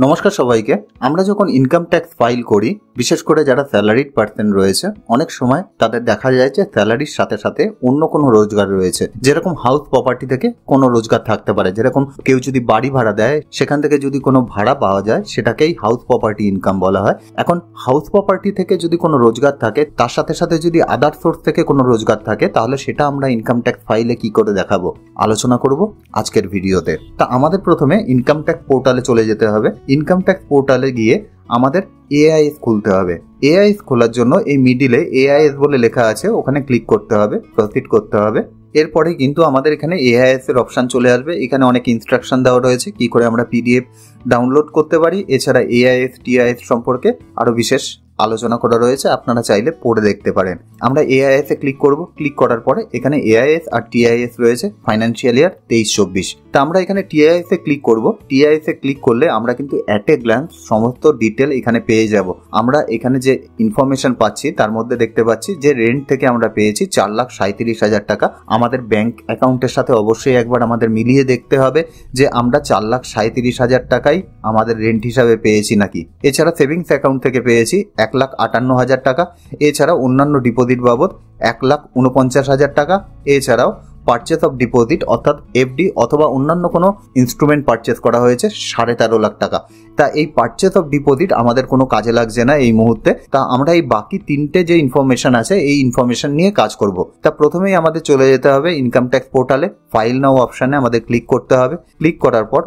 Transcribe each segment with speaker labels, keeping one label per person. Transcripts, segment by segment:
Speaker 1: নমস্কার সবাইকে। আমরা যখন ইনকাম ট্যাক্স ফাইল করি, বিশেষ করে যারা স্যালারিড পার্সন রয়েছে, অনেক সময় তাদের দেখা যায় যে স্যালারির সাথে সাথে অন্য কোনো রোজগার রয়েছে। যেরকম হাউস প্রপার্টি থেকে কোনো রোজগার থাকতে পারে, যেরকম কেউ যদি বাড়ি ভাড়া দেয় সেখান থেকে যদি কোনো ভাড়া পাওয়া যায় সেটাকেই হাউস প্রপার্টি ইনকাম বলা হয়। এখন হাউস প্রপার্টি থেকে যদি কোনো রোজগার থাকে, তার সাথে সাথে যদি আদার সোর্স থেকে কোনো রোজগার থাকে, তাহলে সেটা আমরা ইনকাম ট্যাক্স ফাইলে কি করে দেখাবো আলোচনা করব আজকের ভিডিওতে। তা আমাদের প্রথমে ইনকাম ট্যাক্স পোর্টালে চলে যেতে হবে। ইনকাম ট্যাক্স পোর্টালে গিয়ে আমাদের এআইএস খুলতে হবে। এআইএস খোলার জন্য এই মিডিলে এআইএস বলে লেখা আছে, ওখানে ক্লিক করতে হবে, প্রসিড করতে হবে। এরপরে কিন্তু আমাদের এখানে এআইএস এর অপশন চলে আসবে। এখানে অনেক ইনস্ট্রাকশন দেওয়া রয়েছে কি করে আমরা পিডিএফ ডাউনলোড করতে পারি। এছাড়া এআইএস টিআইএস সম্পর্কে আরো বিশেষ আলোচনা করা রয়েছে, আপনারা চাইলে পড়ে দেখতে পারেন। আমরা এআইএস এ ক্লিক করব। ক্লিক করার পরে এখানে এআইএস আর টিআইএস রয়েছে, ফাইন্যান্সিয়াল ইয়ার 23-24। তা আমরা এখানে টিআইএস এ ক্লিক করব। টিআইএস এ ক্লিক করলে আমরা কিন্তু অ্যাট এ গ্ল্যান্স সমস্ত ডিটেল এখানে পেয়ে যাব। আমরা এখানে যে ইনফরমেশন পাচ্ছি তার মধ্যে দেখতে পাচ্ছি যে রেন্ট থেকে আমরা পেয়েছি 4,37,000 টাকা। আমাদের ব্যাংক অ্যাকাউন্টের সাথে অবশ্যই একবার আমাদের মিলিয়ে দেখতে হবে যে আমরা 4,37,000 টাকাই আমাদের রেন্ট হিসাবে পেয়েছি নাকি। এছাড়া সেভিংস অ্যাকাউন্ট থেকে পেয়েছি 1,58,000 টাকা। এছাড়াও অন্যান্য ডিপোজিট বাবদ 1,49,000 টাকা। এছাড়াও পারচেস অফ ডিপোজিট অর্থাৎ এফডি অথবা অন্যান্য কোনো ইনস্ট্রুমেন্ট পারচেস করা হয়েছে 13.5 লাখ টাকা। তা এই পারচেস অফ ডিপোজিট আমাদের কোনো কাজে লাগছে না এই মুহূর্তে। তা আমরা এই বাকি তিনটে যে ইনফরমেশন আছে এই ইনফরমেশন নিয়ে কাজ করব। তা প্রথমেই আমাদের চলে যেতে হবে ইনকাম ট্যাক্স পোর্টালে, ফাইল নাও অপশানে আমাদের ক্লিক করতে হবে। ক্লিক করার পর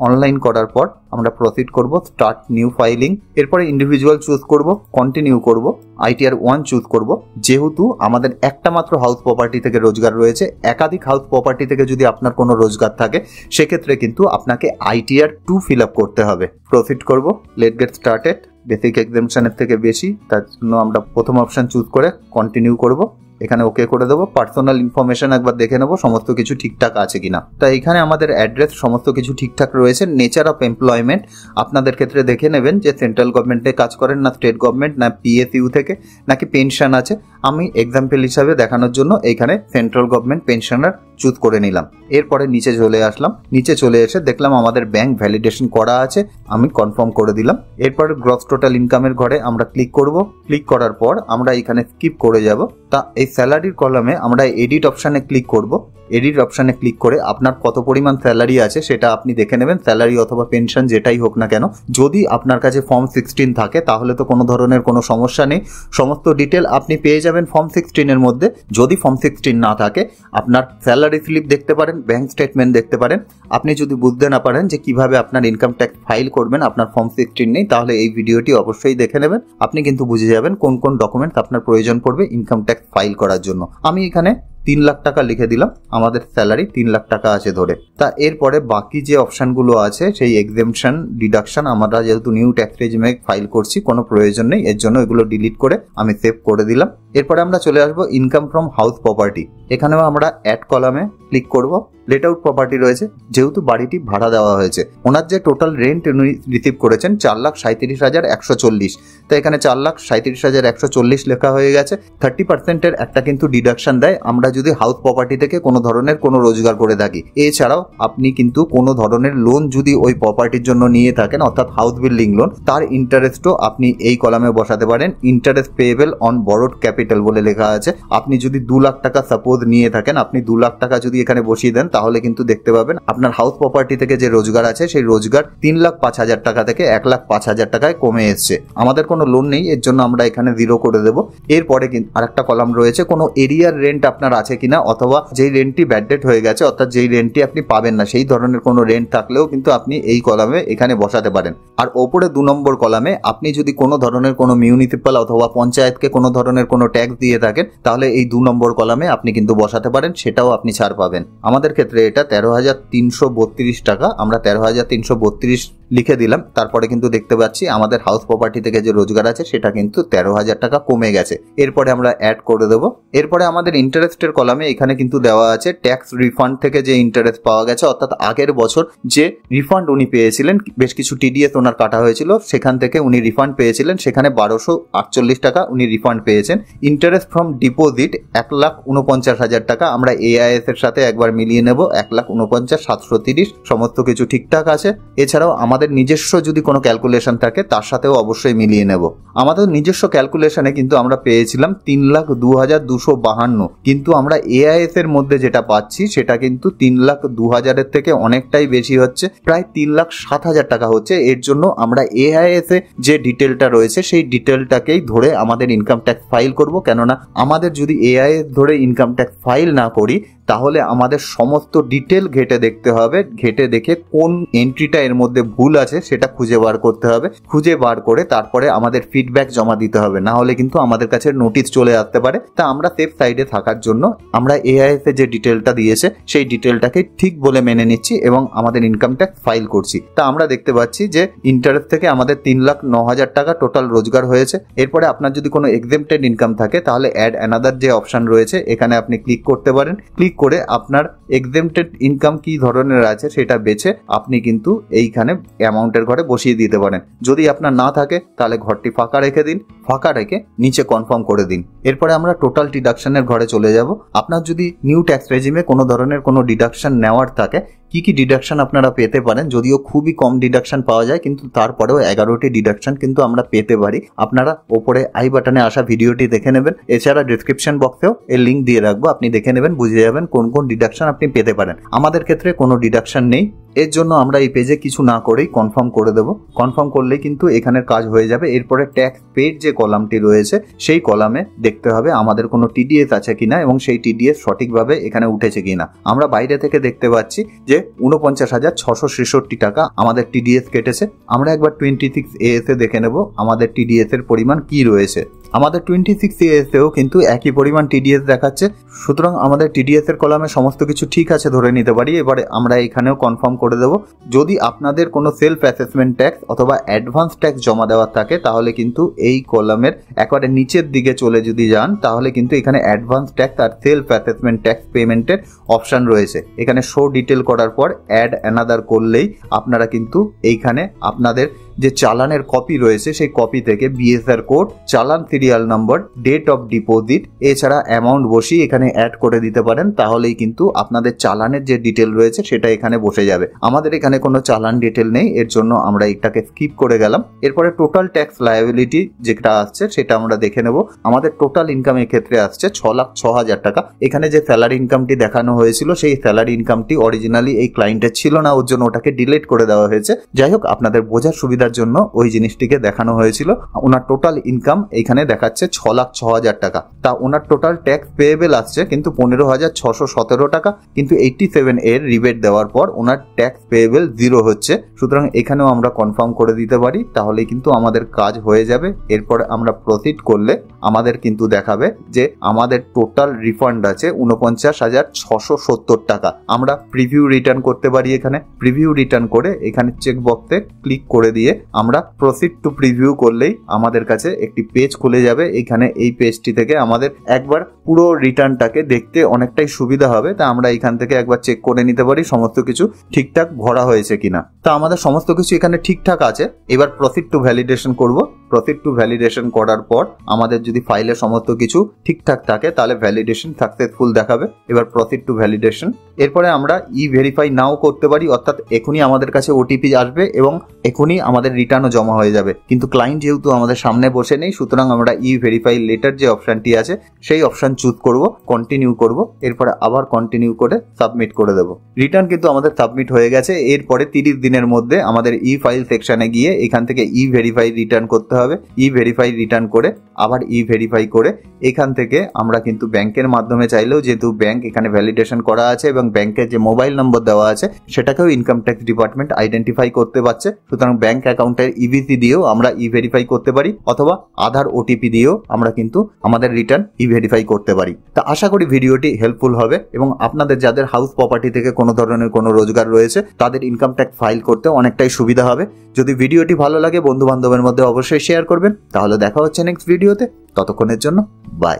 Speaker 1: অনলাইন করার পর আমরা প্রসিড করব, স্টার্ট নিউ ফাইলিং। এরপরে ইন্ডিভিজুয়াল চুজ করব, কন্টিনিউ করব, ITR 1 চুজ করব। যেহেতু আমাদের একটা মাত্র হাউস প্রপার্টি থেকে রোজগার রয়েছে, একাধিক হাউস প্রপার্টি থেকে যদি আপনার কোনো রোজগার থাকে সেক্ষেত্রে কিন্তু আপনাকে ITR 2 ফিল আপ করতে হবে। প্রসিড করব, লেট গেট স্টার্টেড। বেসিক এক্সামশনের থেকে বেশি, তার জন্য আমরা প্রথম অপশন চুজ করে কন্টিনিউ করব। এখানে ওকে করে দেবো। পার্সোনাল ইনফরমেশন একবার দেখে নেবো সমস্ত কিছু ঠিকঠাক আছে কিনা। তাই এখানে আমাদের অ্যাড্রেস সমস্ত কিছু ঠিকঠাক রয়েছে। নেচার অফ এমপ্লয়মেন্ট আপনাদের ক্ষেত্রে দেখে নেবেন যে সেন্ট্রাল গভর্নমেন্টে কাজ করেন না স্টেট গভর্নমেন্ট, না PSU থেকে, নাকি পেনশন আছে। আমি এক্সাম্পল হিসাবে দেখানোর জন্য এখানে সেন্ট্রাল গভর্নমেন্ট পেনশনার চুজ করে নিলাম। এরপরে নিচে চলে আসলাম। নিচে চলে এসে দেখলাম আমাদের ব্যাংক ভ্যালিডেশন করা আছে, আমি কনফার্ম করে দিলাম। এরপরে গ্রস টোটাল ইনকামের ঘরে আমরা ক্লিক করব। ক্লিক করার পর আমরা এখানে স্কিপ করে যাব। তা এই স্যালারির কলামে আমরা এডিট অপশানে ক্লিক করব। এডিট অপশানে ক্লিক করে আপনার কত পরিমাণ স্যালারি আছে সেটা আপনি দেখে নেবেন, স্যালারি অথবা পেনশন যেটাই হোক না কেন। যদি আপনার কাছে ফর্ম 16 থাকে তাহলে তো কোনো ধরনের কোনো সমস্যা নেই, সমস্ত ডিটেল আপনি পেয়ে যাবেন ফর্ম 16 এর মধ্যে। যদি ফর্ম 16 না থাকে আপনার স্যালারি স্লিপ দেখতে পারেন, ব্যাংক স্টেটমেন্ট দেখতে পারেন। আপনি যদি বুঝতে না পারেন যে কিভাবে আপনার ইনকাম ট্যাক্স ফাইল করবেন, আপনার ফর্ম 16 নেই, তাহলে এই ভিডিওটি অবশ্যই দেখে নেবেন। আপনি কিন্তু বুঝে যাবেন কোন কোন ডকুমেন্টস আপনার প্রয়োজন পড়বে ইনকাম ট্যাক্স ফাইল করার জন্য। আমি এখানে 3 লাখ টাকা লিখে দিলাম, আমাদের স্যালারি 3 লাখ টাকা আছে ধরে। তা এরপরে বাকি যে অপশানগুলো আছে সেই এক্সেমশন ডিডাকশন, আমরা যেহেতু নিউ ট্যাক্স রেজিমে ফাইল করছি কোনো প্রয়োজন নেই, এর জন্য এগুলো ডিলিট করে আমি সেভ করে দিলাম। এরপরে আমরা চলে আসবো ইনকাম ফ্রম হাউস প্রপার্টি। এখানেও আমরা অ্যাড কলামে ক্লিক করব। লেট আউট প্রপার্টি রয়েছে, যেহেতু বাড়িটি ভাড়া দেওয়া হয়েছে, ওনার যে টোটাল রেন্ট উনি রিসিভ করেছেন 4,37,140। তো এখানে 4,37,140 লেখা হয়ে গেছে। 30% একটা কিন্তু ডিডাকশন দেয় আমরা যদি হাউস প্রপার্টি থেকে কোনো ধরনের কোনো রোজগার করে থাকি। এছাড়াও আপনি কিন্তু কোনো ধরনের লোন যদি ওই প্রপার্টির জন্য নিয়ে থাকেন, অর্থাৎ হাউস বিল্ডিং লোন, তার ইন্টারেস্টও আপনি এই কলামে বসাতে পারেন। Interest payable on borrowed capital বলে লেখা আছে। আপনি যদি 2 লাখ টাকা সাপোজ নিয়ে থাকেন, আপনি 2 লাখ টাকা যদি এখানে বসিয়ে দেন তাহলে কিন্তু দেখতে পাবেন আপনার হাউস প্রপার্টি থেকে যে রোজগার আছে সেই রোজগার 3,05,000 টাকা থেকে 1,05,000 টাকায় কমে এসছে। আমাদের কোনো লোন নেই, এর জন্য আমরা এখানে 0 করে দেবো। এরপরে কিন্তু আরেকটা কলাম রয়েছে কোনো এরিয়ার রেন্ট আপনার আছে কিনা, অথবা যেই রেন্টটি ব্যাডডেট হয়ে গেছে, অর্থাৎ যেই রেন্টটি আপনি পাবেন না সেই ধরনের কোনো রেন্ট থাকলেও কিন্তু আপনি এই কলামে এখানে বসাতে পারেন। আর ওপরে 2 নম্বর কলামে আপনি যদি কোনো ধরনের কোনো মিউনিসিপ্যাল অথবা পঞ্চায়েতকে কোনো ধরনের কোনো ট্যাক্স দিয়ে থাকেন তাহলে এই 2 নম্বর কলামে আপনি কিন্তু বসাতে পারেন, সেটাও আপনি ছাড় পাবেন। আমাদের ক্ষেত্রে এটা 13,332 টাকা, আমরা 13,332 লিখে দিলাম। তারপরে কিন্তু দেখতে পাচ্ছি আমাদের হাউস প্রপার্টি থেকে যে রোজগার আছে সেটা কিন্তু 13,000 টাকা কমে গেছে। এরপরে আমরা অ্যাড করে দেবো। এরপরে আমাদের ইন্টারেস্টের কলামে এখানে কিন্তু দেওয়া আছে ট্যাক্স রিফান্ড থেকে যে ইন্টারেস্ট পাওয়া গেছে, অর্থাৎ আগের বছর যে রিফান্ড উনি পেয়েছিলেন, বেশ কিছু TDS ওনার কাটা হয়েছিল, সেখান থেকে উনি রিফান্ড পেয়েছিলেন, সেখানে 1,248 টাকা উনি রিফান্ড পেয়েছেন। ইন্টারেস্ট ফ্রম ডিপোজিট 1,49,000 টাকা, আমরা AIS এর সাথে একবার মিলিয়ে নেব, 1,49,730, সমস্ত কিছু ঠিকঠাক আছে। এছাড়াও আমাদের আমাদের নিজস্ব যদি কোনো ক্যালকুলেশন থাকে তার সাথেও অবশ্যই মিলিয়ে নেব। আমাদের নিজস্ব ক্যালকুলেশনে কিন্তু আমরা পেয়েছিলাম 3,02,252, কিন্তু আমরা এআইএস এর মধ্যে যেটা পাচ্ছি সেটা কিন্তু 3,02,000 থেকে অনেকটাই বেশি হচ্ছে, প্রায় 3,07,000 টাকা হচ্ছে। এর জন্য আমরা এআইএস এ যে ডিটেলটা রয়েছে সেই ডিটেলটাকেই ধরে আমাদের ইনকাম ট্যাক্স ফাইল করব, কেননা আমাদের যদি এআইএস ধরে ইনকাম ট্যাক্স ফাইল না করি তাহলে আমাদের সমস্ত ডিটেল ঘেটে দেখতে হবে, ঘেটে দেখে কোন এন্ট্রিটা এর মধ্যে ভুল আছে সেটা খুঁজে বার করতে হবে, খুঁজে বার করে তারপরে আমাদের ফিডব্যাক জমা দিতে হবে, না হলে কিন্তু আমাদের কাছে নোটিশ চলে আসতে পারে। তা আমরা সেফ সাইডে থাকার জন্য আমরা এআইএস এ যে ডিটেলটা দিয়েছে সেই ডিটেলটাকে ঠিক বলে মেনে নিচ্ছি এবং আমাদের ইনকাম ট্যাক্স ফাইল করছি। তা আমরা দেখতে পাচ্ছি যে ইন্টারেস্ট থেকে আমাদের 3,09,000 টাকা টোটাল রোজগার হয়েছে। এরপরে আপনার যদি কোনো এক্সেম্পটেড ইনকাম থাকে তাহলে অ্যাড অ্যানাদার যে অপশন রয়েছে এখানে আপনি ক্লিক করতে পারেন। ক্লিক করে আপনার এক্সেম্পটেড ইনকাম কি ধরনের আছে সেটা বেছে আপনি কিন্তু এইখানে অ্যামাউন্টের ঘরে বসিয়ে দিতে পারেন। যদি আপনার না থাকে তাহলে ঘরটি ফাঁকা রেখে দিন, ফাঁকা রেখে নিচে কনফার্ম করে দিন। এরপরে আমরা টোটাল ডিডাকশনের ঘরে চলে যাব। আপনার যদি নিউ ট্যাক্স রেজিমে কোনো ধরনের কোনো ডিডাকশন নেওয়ার থাকে, কি কি ডিডাকশন আপনারা পেতে পারেন, যদিও খুবই কম ডিডাকশন পাওয়া যায় কিন্তু তারপরেও 11টি ডিডাকশন কিন্তু আমরা পেতে পারি। আপনারা ওপরে আই বাটনে আসা ভিডিওটি দেখে নেবেন, এছাড়া ডিসক্রিপশন বক্সেও এর লিঙ্ক দিয়ে রাখবো, আপনি দেখে নেবেন, বুঝে যাবেন কোন কোন ডিডাকশন আপনি পেতে পারেন। আমাদের ক্ষেত্রে কোনো ডিডাকশন নেই, এর জন্য আমরা এই পেজে কিছু না করেই কনফার্ম করে দেব। কনফার্ম করলেই কিন্তু এখানের কাজ হয়ে যাবে। এরপরে ট্যাক্স পেড যে কলামটি রয়েছে সেই কলামে দেখতে হবে আমাদের কোনো টিডিএস আছে কিনা এবং সেই টিডিএস সঠিকভাবে এখানে উঠেছে কিনা। আমরা বাইরে থেকে দেখতে পাচ্ছি যে 49,666 টাকা আমাদের টিডিএস কেটেছে। আমরা একবার 26AS এ দেখে নেব আমাদের টিডিএস এর পরিমাণ কি রয়েছে। আমাদের 26AS এও কিন্তু একই পরিমাণ টিডিএস দেখাচ্ছে, সুতরাং আমাদের টিডিএস এর কলামে সমস্ত কিছু ঠিক আছে ধরে নিতে পারি। এবারে আমরা এখানেও কনফার্ম করে দেব। যদি আপনাদের কোনো সেলফ অ্যাসেসমেন্ট ট্যাক্স অথবা অ্যাডভান্স ট্যাক্স জমা দেওয়ার থাকে তাহলে কিন্তু এই কলামের একবারে নিচের দিকে চলে যদি যান তাহলে কিন্তু এখানে অ্যাডভান্স ট্যাক্স আর সেলফ অ্যাসেসমেন্ট ট্যাক্স পেমেন্টের অপশন রয়েছে। এখানে শো ডিটেল করার পর অ্যাড অ্যানাদার করলেই আপনারা কিন্তু এইখানে আপনাদের যে চালানের কপি রয়েছে সেই কপি থেকে BSR code, challan serial number, date of deposit এছাড়া অ্যামাউন্ট বসিয়ে এখানে অ্যাড করে দিতে পারেন। তাহলেই কিন্তু আপনাদের চালানের যে ডিটেল রয়েছে সেটা এখানে বসে যাবে। আমাদের এখানে কোনো চালান ডিটেল নেই, এর জন্য আমরা এটাকে স্কিপ করে গেলাম। এরপরে টোটাল ট্যাক্স লায়াবিলিটি যেটা আসছে সেটা আমরা দেখে নেব। আমাদের টোটাল ইনকামের ক্ষেত্রে আসছে 6,06,000 টাকা। এখানে যে স্যালারি ইনকামটি দেখানো হয়েছিল সেই স্যালারি ইনকামটি অরিজিনালি এই ক্লায়েন্টের ছিল না, ওর জন্য ওটাকে ডিলিট করে দেওয়া হয়েছে। যাই হোক, আপনাদের বোঝার সুবিধা জন্য ওই জিনিসটিকে দেখানো হয়েছিল। ওনার টোটাল ইনকাম এখানে দেখাচ্ছে 6,06,000 টাকা। তা ওনার টোটাল ট্যাক্স পেয়েবেল আসছে কিন্তু 15,617 টাকা, কিন্তু 87 এর রিবেট দেওয়ার পর ওনার ট্যাক্স পেয়েবেল 0 হচ্ছে। সুতরাং এখানেও আমরা কনফার্ম করে দিতে পারি, তাহলে কিন্তু আমাদের কাজ হয়ে যাবে। এরপর আমরা প্রসিড করলে আমাদের কিন্তু দেখাবে যে আমাদের টোটাল রিফান্ড আছে 49,670 টাকা। আমরা প্রিভিউ রিটার্ন করতে পারি। এখানে প্রিভিউ রিটার্ন করে এখানে চেক বক্সে ক্লিক করে দিয়ে আমরা প্রসিড টু প্রিভিউ করলেই আমাদের কাছে একটি পেজ খুলে যাবে। এখানে এই পেজটি থেকে আমাদের একবার পুরো রিটার্নটাকে দেখতে অনেকটাই সুবিধা হবে। তা আমরা এখান থেকে একবার চেক করে নিতে পারি সমস্ত কিছু ঠিকঠাক ভরা হয়েছে কিনা। তা আমাদের সমস্ত কিছু এখানে ঠিকঠাক আছে। এবার প্রসিড টু ভ্যালিডেশন করব। প্রসিড টু ভ্যালিডেশন করার পর আমাদের যদি ফাইলে সমস্ত কিছু ঠিকঠাক থাকে তাহলে ভ্যালিডেশন সাকসেসফুল দেখাবে। এবার প্রসিড টু ভ্যালিডেশন। এরপরে আমরা ই ভেরিফাই নাও করতে পারি, অর্থাৎ এখনই আমাদের কাছে ওটিপি আসবে এবং এখনই আমাদের রিটার্নও জমা হয়ে যাবে। কিন্তু ক্লায়েন্ট যেহেতু আমাদের সামনে বসে নেই, সুতরাং আমরা ই ভেরিফাই লেটার যে অপশনটি আছে সেই অপশন চুজ করব, কন্টিনিউ করব, এরপরে আবার কন্টিনিউ করে সাবমিট করে দেব। রিটার্ন কিন্তু আমাদের সাবমিট হয়ে গেছে। এরপরে 30 দিনের মধ্যে আমাদের ই ফাইল সেকশনে গিয়ে এখান থেকে ই ভেরিফাই রিটার্ন করতে হবে। ই ভেরিফাই রিটার্ন করে আবার ই ভেরিফাই করে এখান থেকে আমরা কিন্তু ব্যাংকের মাধ্যমে চাইলেও, যেহেতু ব্যাংক এখানে ভ্যালিডেশন করা আছে এবং ব্যাংকের যে মোবাইল নম্বর দেওয়া আছে সেটাকেও ইনকাম ট্যাক্স ডিপার্টমেন্ট আইডেন্টিফাই করতে পারছে। সুতরাং ব্যাংক অ্যাকাউন্টের ইবিসি দিয়েও আমরা ই ভেরিফাই করতে পারি অথবা আধার ওটিপি দিয়েও আমরা কিন্তু আমাদের রিটার্ন ই ভেরিফাই করতে পারি। তা আশা করি ভিডিওটি হেল্পফুল হবে এবং আপনাদের যাদের হাউস প্রপার্টি থেকে কোনো ধরনের কোনো রোজগার রয়েছে তাদের ইনকাম ট্যাক্স ফাইল করতে অনেকটাই সুবিধা হবে। যদি ভিডিওটি ভালো লাগে বন্ধু বান্ধবের মধ্যে অবশ্যই শেয়ার করবেন। তাহলে দেখা হচ্ছে নেক্সট ভিডিওতে। ততক্ষণের জন্য বাই।